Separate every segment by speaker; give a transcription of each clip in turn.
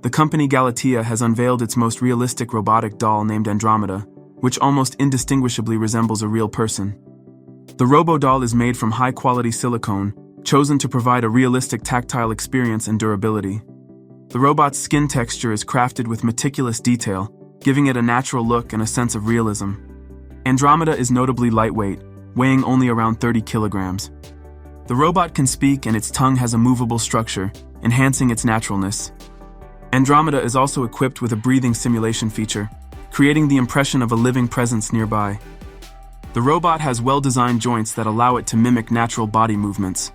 Speaker 1: The company Galatia has unveiled its most realistic robotic doll named Andromeda, which almost indistinguishably resembles a real person. The robo-doll is made from high-quality silicone, chosen to provide a realistic tactile experience and durability. The robot's skin texture is crafted with meticulous detail, giving it a natural look and a sense of realism. Andromeda is notably lightweight, weighing only around 30 kilograms. The robot can speak and its tongue has a movable structure, enhancing its naturalness. Andromeda is also equipped with a breathing simulation feature, creating the impression of a living presence nearby. The robot has well-designed joints that allow it to mimic natural body movements.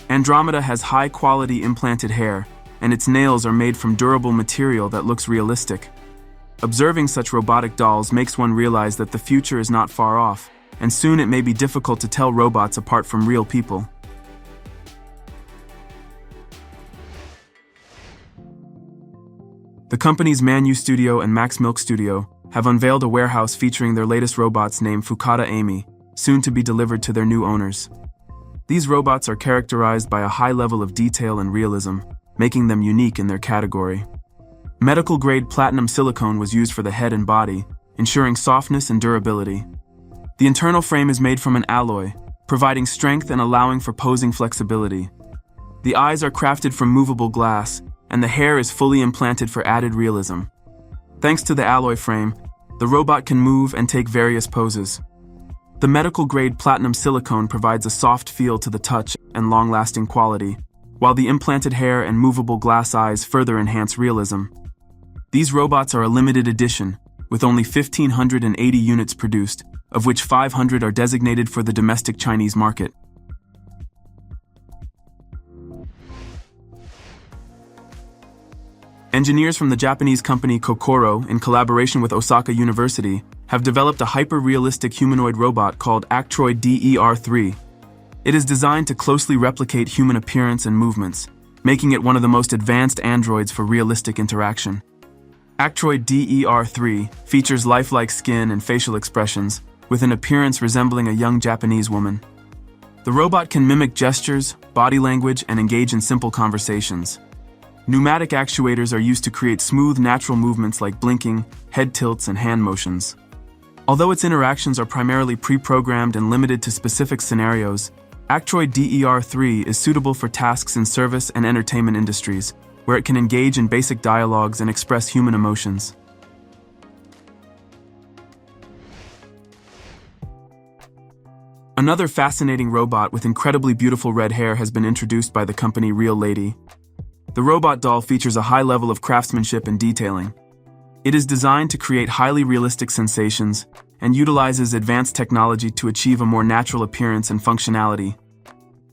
Speaker 1: Andromeda has high-quality implanted hair, and its nails are made from durable material that looks realistic. Observing such robotic dolls makes one realize that the future is not far off, and soon it may be difficult to tell robots apart from real people. The company's Manu Studio and Max Milk Studio have unveiled a warehouse featuring their latest robots named Fukata Amy, soon to be delivered to their new owners. These robots are characterized by a high level of detail and realism, making them unique in their category. Medical-grade platinum silicone was used for the head and body, ensuring softness and durability. The internal frame is made from an alloy, providing strength and allowing for posing flexibility. The eyes are crafted from movable glass, and the hair is fully implanted for added realism. Thanks to the alloy frame, the robot can move and take various poses. The medical-grade platinum silicone provides a soft feel to the touch and long-lasting quality, while the implanted hair and movable glass eyes further enhance realism. These robots are a limited edition, with only 1,580 units produced, of which 500 are designated for the domestic Chinese market. Engineers from the Japanese company Kokoro, in collaboration with Osaka University, have developed a hyper-realistic humanoid robot called Actroid De3. It is designed to closely replicate human appearance and movements, making it one of the most advanced androids for realistic interaction. Actroid De3 features lifelike skin and facial expressions, with an appearance resembling a young Japanese woman. The robot can mimic gestures, body language, and engage in simple conversations. Pneumatic actuators are used to create smooth, natural movements like blinking, head tilts, and hand motions. Although its interactions are primarily pre-programmed and limited to specific scenarios, Actroid De3 is suitable for tasks in service and entertainment industries, where it can engage in basic dialogues and express human emotions. Another fascinating robot with incredibly beautiful red hair has been introduced by the company Real Lady. The robot doll features a high level of craftsmanship and detailing. It is designed to create highly realistic sensations and utilizes advanced technology to achieve a more natural appearance and functionality.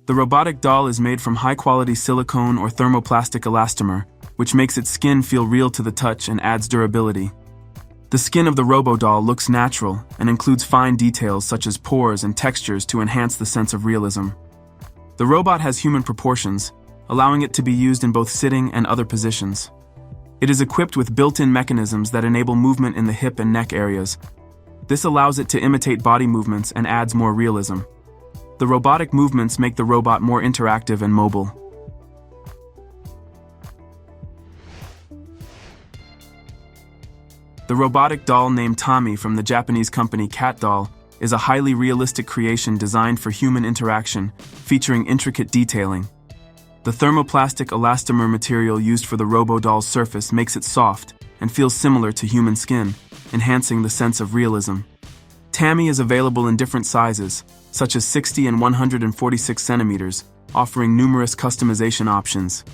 Speaker 1: The robotic doll is made from high-quality silicone or thermoplastic elastomer, which makes its skin feel real to the touch and adds durability. The skin of the robo-doll looks natural and includes fine details such as pores and textures to enhance the sense of realism. The robot has human proportions, allowing it to be used in both sitting and other positions. It is equipped with built-in mechanisms that enable movement in the hip and neck areas. This allows it to imitate body movements and adds more realism. The robotic movements make the robot more interactive and mobile. The robotic doll named Tommy from the Japanese company Cat Doll is a highly realistic creation designed for human interaction, featuring intricate detailing. The thermoplastic elastomer material used for the robo-doll's surface makes it soft and feels similar to human skin, enhancing the sense of realism. Tammy is available in different sizes, such as 60 and 146 centimeters, offering numerous customization options.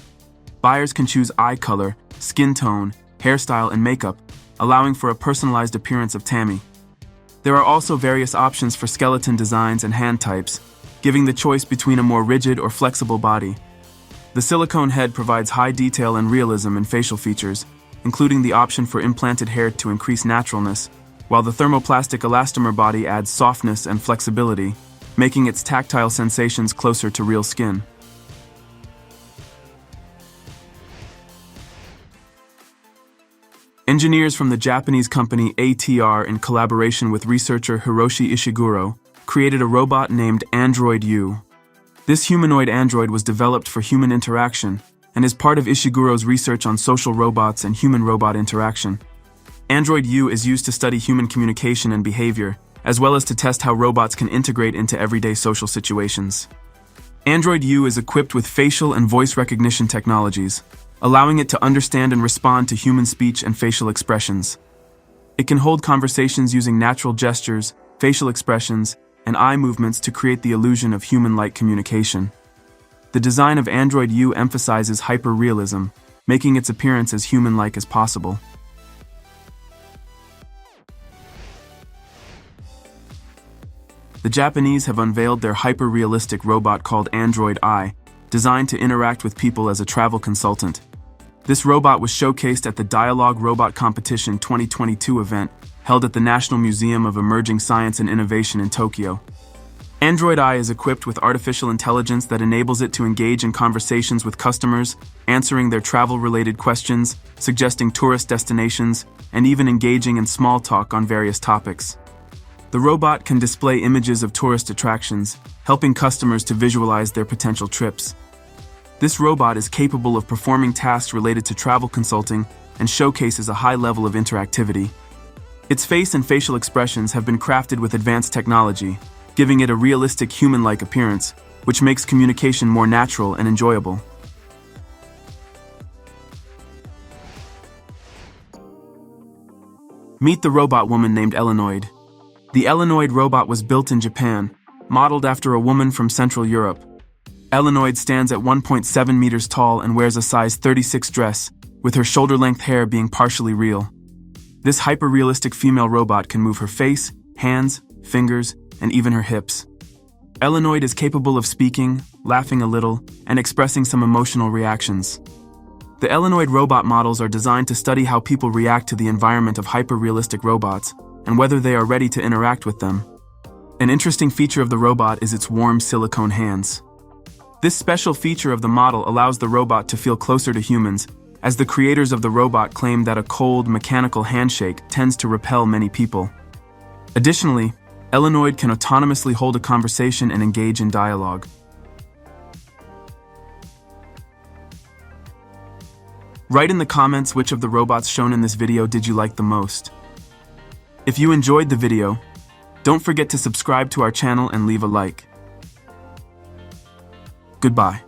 Speaker 1: Buyers can choose eye color, skin tone, hairstyle, and makeup, allowing for a personalized appearance of Tammy. There are also various options for skeleton designs and hand types, giving the choice between a more rigid or flexible body. The silicone head provides high detail and realism in facial features, including the option for implanted hair to increase naturalness, while the thermoplastic elastomer body adds softness and flexibility, making its tactile sensations closer to real skin. Engineers from the Japanese company ATR, in collaboration with researcher Hiroshi Ishiguro, created a robot named Actroid U. This humanoid android was developed for human interaction and is part of Ishiguro's research on social robots and human-robot interaction. Actroid U is used to study human communication and behavior, as well as to test how robots can integrate into everyday social situations. Actroid U is equipped with facial and voice recognition technologies, allowing it to understand and respond to human speech and facial expressions. It can hold conversations using natural gestures, facial expressions, and eye movements to create the illusion of human-like communication. The design of Actroid U emphasizes hyper-realism, making its appearance as human-like as possible. The Japanese have unveiled their hyper-realistic robot called Android I, designed to interact with people as a travel consultant. This robot was showcased at the Dialogue Robot Competition 2022 event held at the National Museum of Emerging Science and Innovation in Tokyo. Android I is equipped with artificial intelligence that enables it to engage in conversations with customers, answering their travel-related questions, suggesting tourist destinations, and even engaging in small talk on various topics. The robot can display images of tourist attractions, helping customers to visualize their potential trips. This robot is capable of performing tasks related to travel consulting and showcases a high level of interactivity. Its face and facial expressions have been crafted with advanced technology, giving it a realistic human-like appearance, which makes communication more natural and enjoyable. Meet the robot woman named Eleno. The Eleno robot was built in Japan, modeled after a woman from Central Europe. Eleno stands at 1.7 meters tall and wears a size 36 dress, with her shoulder-length hair being partially real. This hyper-realistic female robot can move her face, hands, fingers, and even her hips. Eleno is capable of speaking, laughing a little, and expressing some emotional reactions. The Eleno robot models are designed to study how people react to the environment of hyper-realistic robots and whether they are ready to interact with them. An interesting feature of the robot is its warm silicone hands. This special feature of the model allows the robot to feel closer to humans, as the creators of the robot claim that a cold, mechanical handshake tends to repel many people. Additionally, Eleno can autonomously hold a conversation and engage in dialogue. Write in the comments which of the robots shown in this video did you like the most. If you enjoyed the video, don't forget to subscribe to our channel and leave a like. Goodbye.